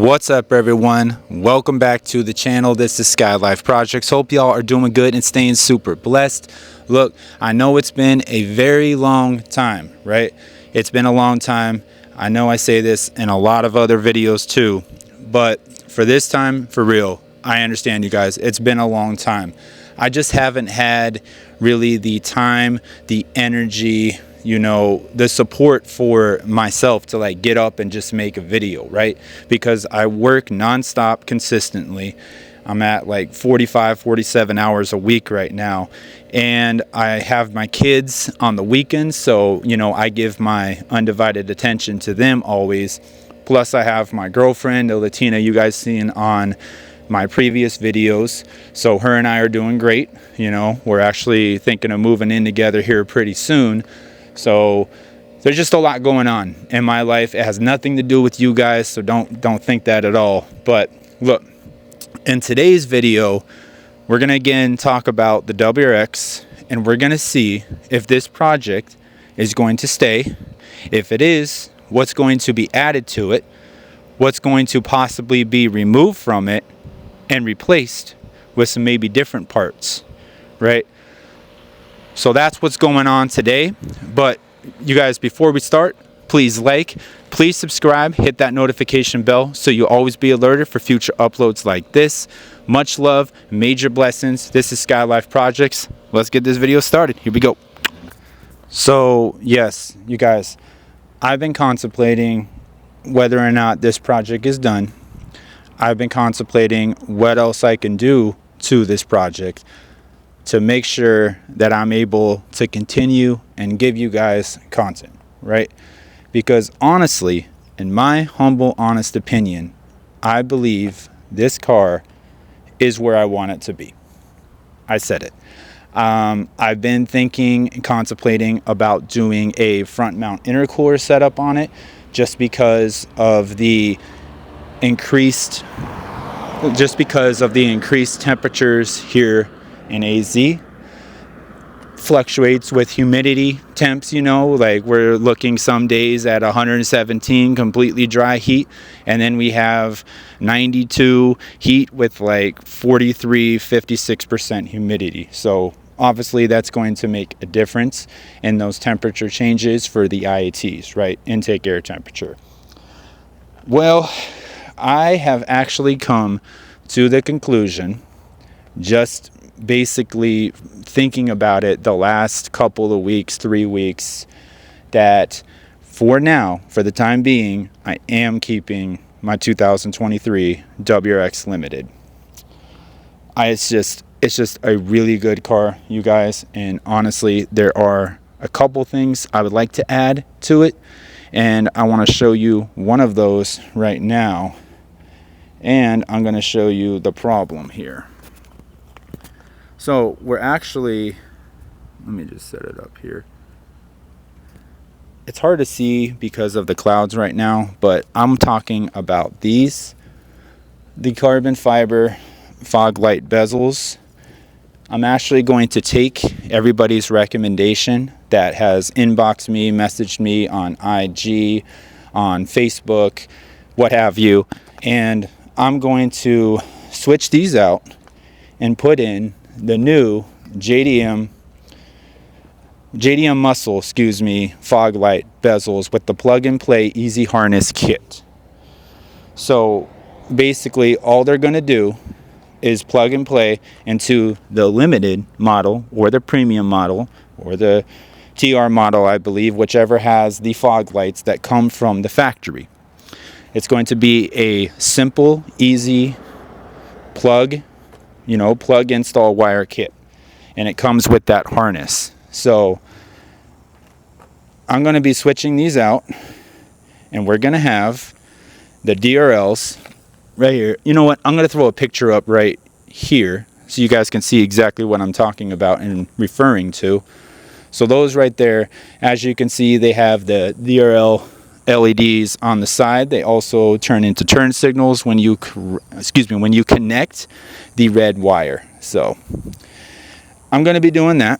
What's up, everyone? Welcome back to the channel. This is Skylyfe Projects. Hope y'all are doing good and staying super blessed. Look, I know it's been a very long time, right? It's been a long time. I know I say this in a lot of other videos too, but for this time, for real, I understand you guys. It's been a long time. I just haven't had really the time, the energy, you know, the support for myself to like get up and just make a video, right? Because I work nonstop consistently. I'm at like 45, 47 hours a week right now. And I have my kids on the weekends. So, you know, I give my undivided attention to them always. Plus I have my girlfriend, the Latina you guys seen on my previous videos. So her and I are doing great. You know, we're actually thinking of moving in together here pretty soon. So there's just a lot going on in my life. It has nothing to do with you guys, so don't think that at all. But look, in today's video, we're gonna again talk about the WRX, and we're gonna see if this project is going to stay. If it is, what's going to be added to it, what's going to possibly be removed from it and replaced with some maybe different parts, right? So that's what's going on today. But you guys, before we start, please like, please subscribe, hit that notification bell so you'll always be alerted for future uploads like this. Much love, major blessings. This is Skylyfe Projects. Let's get this video started. Here we go. So yes, you guys, I've been contemplating whether or not this project is done. I've been contemplating what else I can do to this project to make sure that I'm able to continue and give you guys content, right? Because honestly, in my humble, honest opinion, I believe this car is where I want it to be. I said it. I've been thinking and contemplating about doing a front mount intercooler setup on it just because of the increased temperatures here in AZ. Fluctuates with humidity temps, you know, like we're looking some days at 117 completely dry heat, and then we have 92 heat with like 43-56% humidity. So obviously that's going to make a difference in those temperature changes for the IATs, right? Intake air temperature. Well, I have actually come to the conclusion, just basically thinking about it the last couple of weeks, 3 weeks, that for now, for the time being, I am keeping my 2023 WRX Limited. It's just a really good car, you guys, and honestly, there are a couple things I would like to add to it, and I want to show you one of those right now, and I'm going to show you the problem here. So we're actually, let me just set it up here. It's hard to see because of the clouds right now, but I'm talking about these, the carbon fiber fog light bezels. I'm actually going to take everybody's recommendation that has inboxed me, messaged me on IG, on Facebook, what have you, and I'm going to switch these out and put in the new JDM Muscle, fog light bezels with the plug and play easy harness kit. So basically all they're going to do is plug and play into the limited model or the premium model or the TR model, I believe, whichever has the fog lights that come from the factory. It's going to be a simple, easy plug install wire kit, and it comes with that harness. So I'm going to be switching these out, and we're going to have the DRLs right here. You know what, I'm going to throw a picture up right here so you guys can see exactly what I'm talking about and referring to. So those right there, as you can see, they have the DRL LEDs on the side. They also turn into turn signals when you connect the red wire. So I'm going to be doing that.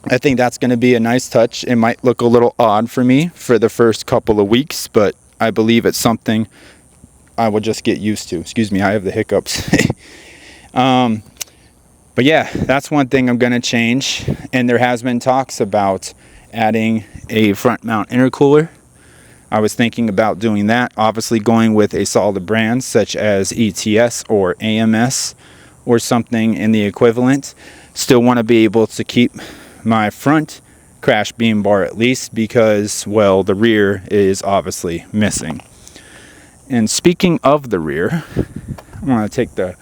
I think that's going to be a nice touch. It might look a little odd for me for the first couple of weeks, but I believe it's something I will just get used to. Excuse me, I have the hiccups. But yeah, that's one thing I'm going to change. And there has been talks about adding a front mount intercooler. I was thinking about doing that, obviously going with a solid brand such as ETS or AMS or something in the equivalent. Still want to be able to keep my front crash beam bar at least, because, well, the rear is obviously missing. And speaking of the rear, I want to take the,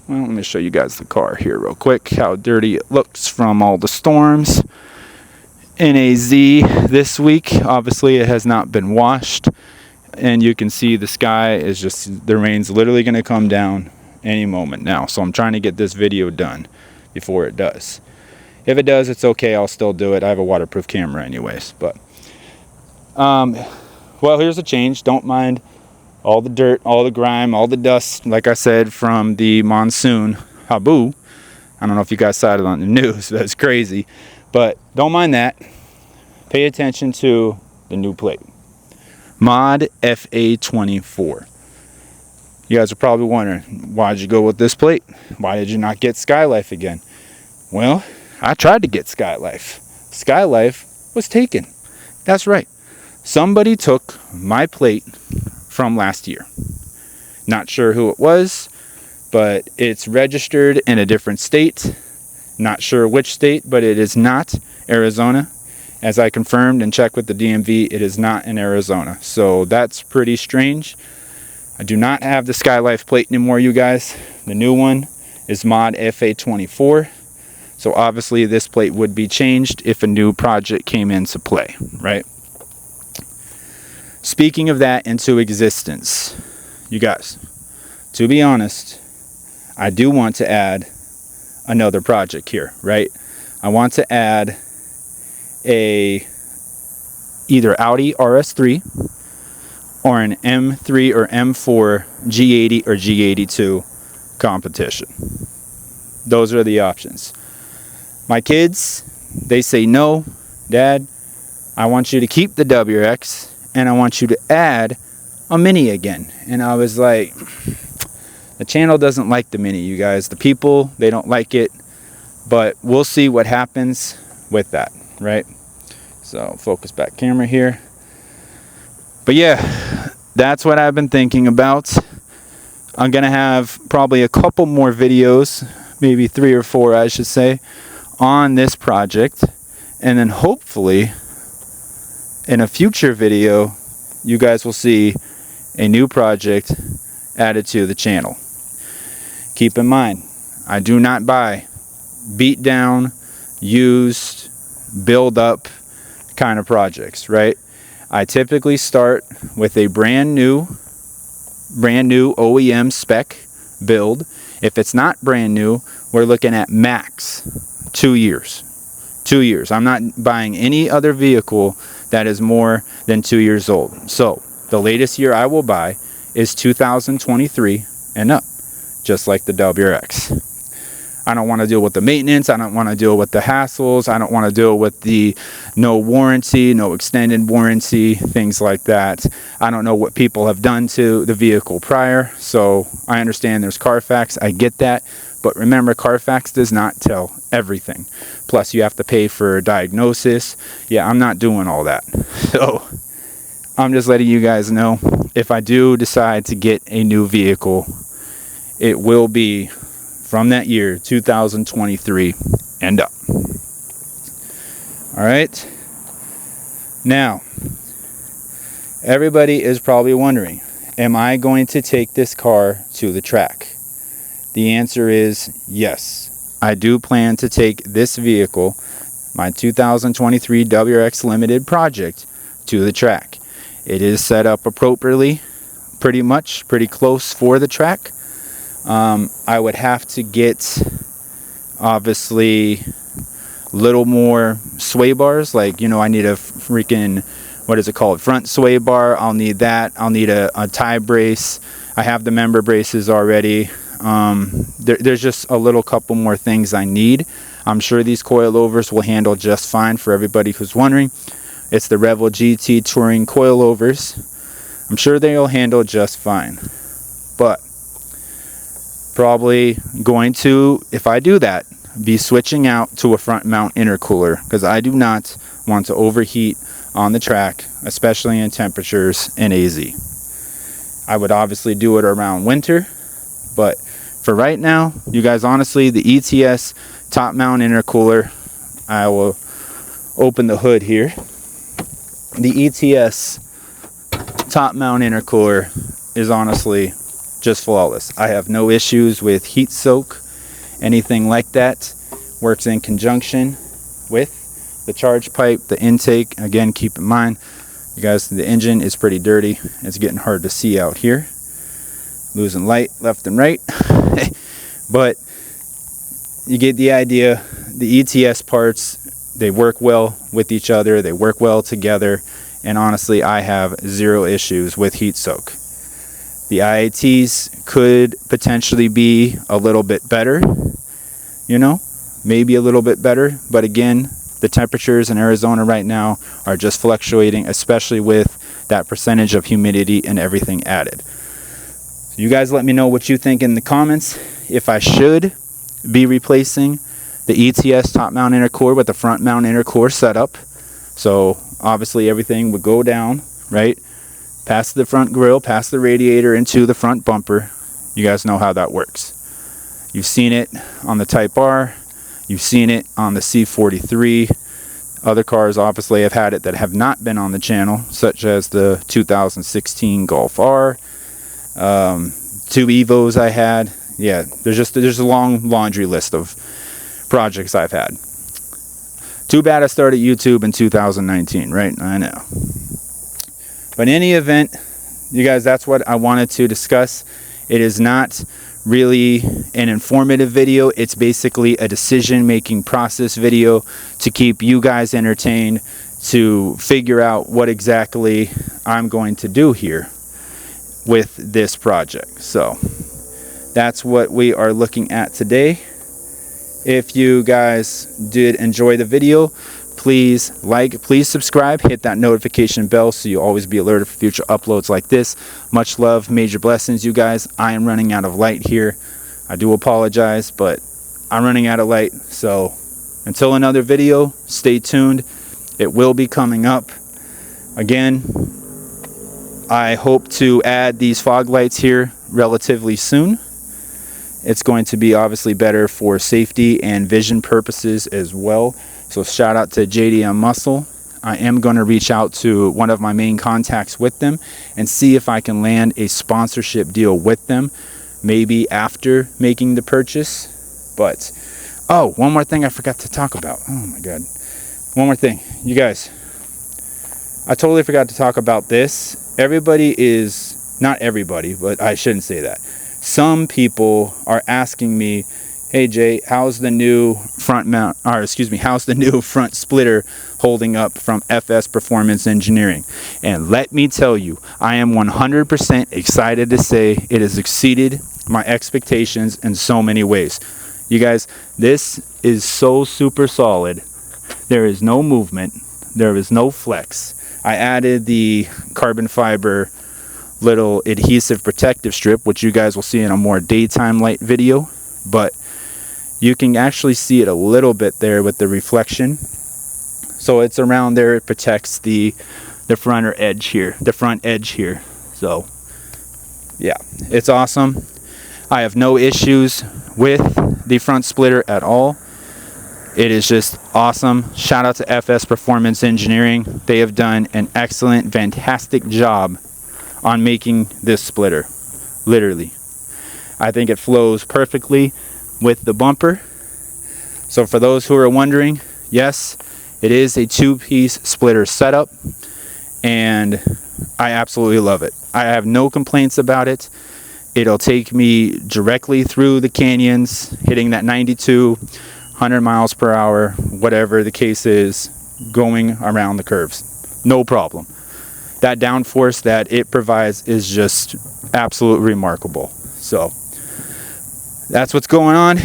well, let me show you guys the car here real quick, how dirty it looks from all the storms. NAZ this week, obviously it has not been washed, and you can see the sky is just, the rain's literally going to come down any moment now. So I'm trying to get this video done before it does. If it does, it's okay, I'll still do it. I have a waterproof camera anyways. But well, here's a change. Don't mind all the dirt, all the grime, all the dust, like I said, from the monsoon Habu. I don't know if you guys saw it on the news. That's crazy. But don't mind that. Pay attention to the new plate. Mod FA24. You guys are probably wondering, why did you go with this plate? Why did you not get Skylyfe again? Well, I tried to get Skylyfe. Skylyfe was taken. That's right. Somebody took my plate from last year. Not sure who it was, but it's registered in a different state. Not sure which state, but it is not Arizona. As I confirmed and checked with the DMV, it is not in Arizona. So that's pretty strange. I do not have the Skylyfe plate anymore, you guys. The new one is Mod FA24. So obviously this plate would be changed if a new project came into play, right? Speaking of that into existence, you guys, to be honest, I do want to add another project here, right? I want to add a either Audi RS3 or an M3 or M4 G80 or G82 competition. Those are the options. My kids, they say, no, Dad, I want you to keep the WRX and I want you to add a Mini again. And I was like, the channel doesn't like the Mini, you guys. The people, they don't like it, but we'll see what happens with that, right? So focus back camera here. But yeah, that's what I've been thinking about. I'm gonna have probably a couple more videos, maybe 3 or 4 I should say, on this project, and then hopefully in a future video you guys will see a new project added to the channel. Keep in mind, I do not buy beat down, used, build up kind of projects, right? I typically start with a brand new OEM spec build. If it's not brand new, we're looking at max 2 years. 2 years. I'm not buying any other vehicle that is more than 2 years old. So the latest year I will buy is 2023 and up, just like the WRX. I don't want to deal with the maintenance. I don't want to deal with the hassles. I don't want to deal with the no warranty, no extended warranty, things like that. I don't know what people have done to the vehicle prior. So I understand there's Carfax. I get that. But remember, Carfax does not tell everything. Plus, you have to pay for diagnosis. Yeah, I'm not doing all that. So I'm just letting you guys know, if I do decide to get a new vehicle, it will be from that year, 2023 and up. All right. Now, everybody is probably wondering, am I going to take this car to the track? The answer is yes. I do plan to take this vehicle, my 2023 WRX Limited project, to the track. It is set up appropriately, pretty close for the track. I would have to get, obviously, little more sway bars. Like, I need a freaking, what is it called? Front sway bar. I'll need that. I'll need a tie brace. I have the member braces already. There's just a little couple more things I need. I'm sure these coilovers will handle just fine. For everybody who's wondering, it's the Revel GT Touring coilovers. I'm sure they'll handle just fine. but probably going to, if I do that, be switching out to a front mount intercooler, because I do not want to overheat on the track, especially in temperatures in AZ. I would obviously do it around winter, but for right now, you guys, honestly, the ETS top mount intercooler, I will open the hood here. The ETS top mount intercooler is honestly just flawless. I have no issues with heat soak, anything like that. Works in conjunction with the charge pipe, the intake. Again, keep in mind, you guys, the engine is pretty dirty. It's getting hard to see out here. Losing light left and right. But you get the idea. The ETS parts, they work well with each other. They work well together. And honestly, I have zero issues with heat soak. The IATs could potentially be a little bit better, you know, maybe a little bit better. But again, the temperatures in Arizona right now are just fluctuating, especially with that percentage of humidity and everything added. So you guys let me know what you think in the comments. If I should be replacing the ETS top mount intercooler with the front mount intercooler setup. So obviously everything would go down, right? Past the front grille, past the radiator, into the front bumper. You guys know how that works. You've seen it on the Type R. You've seen it on the C43. Other cars obviously have had it that have not been on the channel, such as the 2016 Golf R. 2 Evos I had. Yeah, there's a long laundry list of projects I've had. Too bad I started YouTube in 2019, right? I know. But in any event, you guys, that's what I wanted to discuss. It is not really an informative video. It's basically a decision-making process video to keep you guys entertained, to figure out what exactly I'm going to do here with this project. So that's what we are looking at today. If you guys did enjoy the video, please like, please subscribe, hit that notification bell so you'll always be alerted for future uploads like this. Much love, major blessings, you guys. I am running out of light here. I do apologize, but I'm running out of light. So until another video, stay tuned. It will be coming up. Again, I hope to add these fog lights here relatively soon. It's going to be obviously better for safety and vision purposes as well. So shout out to JDM Muscle. I am going to reach out to one of my main contacts with them and see if I can land a sponsorship deal with them, maybe after making the purchase. But, oh, one more thing I forgot to talk about. Oh my God. One more thing. You guys, I totally forgot to talk about this. Everybody is, not everybody, but I shouldn't say that. Some people are asking me, hey Jay, how's the new front mount, or excuse me, how's the new front splitter holding up from FS Performance Engineering? And let me tell you, I am 100% excited to say it has exceeded my expectations in so many ways. You guys, this is so super solid. There is no movement. There is no flex. I added the carbon fiber little adhesive protective strip, which you guys will see in a more daytime light video, but you can actually see it a little bit there with the reflection. So it's around there. It protects the front edge here, So yeah, it's awesome. I have no issues with the front splitter at all. It is just awesome. Shout out to FS Performance Engineering. They have done an excellent, fantastic job on making this splitter. Literally, I think it flows perfectly with the bumper. So for those who are wondering, yes, it is a 2-piece splitter setup, and I absolutely love it. I have no complaints about it. It'll take me directly through the canyons, hitting that 92, 100 miles per hour, whatever the case is, going around the curves. No problem. That downforce that it provides is just absolutely remarkable. So that's what's going on.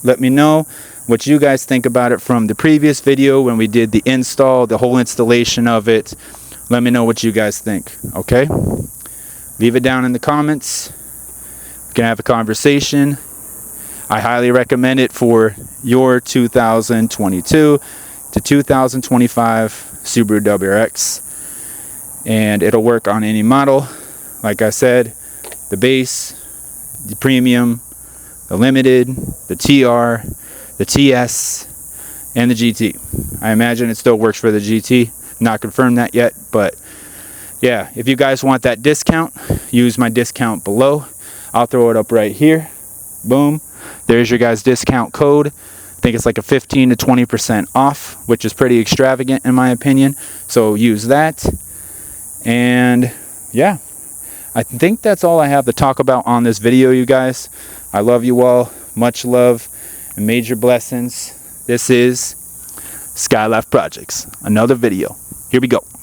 Let me know what you guys think about it from the previous video when we did the install, the whole installation of it. Let me know what you guys think, okay? Leave it down in the comments. can have a conversation. I highly recommend it for your 2022 to 2025 Subaru WRX, and it'll work on any model. Like I said, the base, the premium, the limited, the TR, the TS, and the GT. I imagine it still works for the GT. Not confirmed that yet, but yeah, if you guys want that discount, use my discount below. I'll throw it up right here. Boom. There's your guys' discount code. I think it's like a 15 to 20% off, which is pretty extravagant in my opinion. So use that. And yeah, I think that's all I have to talk about on this video, you guys. I love you all. Much love and major blessings. This is Skylyfe Projects. Another video. Here we go.